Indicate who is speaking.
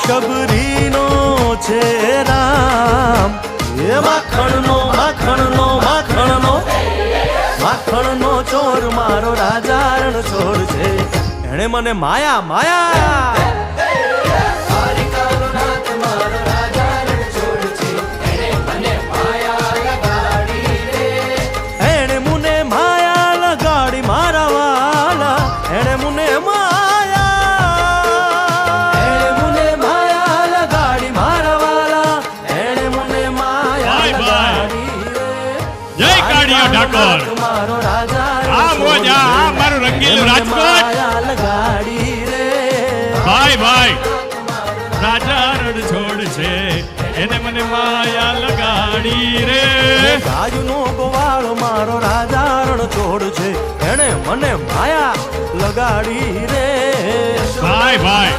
Speaker 1: શબરીનો છે રામ, એ માખણનો માખણનો માખણનો માખણનો ચોર મારો રાજા રણછોડ છે, એણે મને માયા માયા મારો રાજા
Speaker 2: મારું રંગીલું રાજકોટ ભાઈ ભાઈ રાજા રણછોડ છે, એને મને માયા લગાડી રે.
Speaker 1: ગાયનો ગોવાળ મારો રાજા રણછોડ છે, એને મને માયા લગાડી રે.
Speaker 2: ભાઈ ભાઈ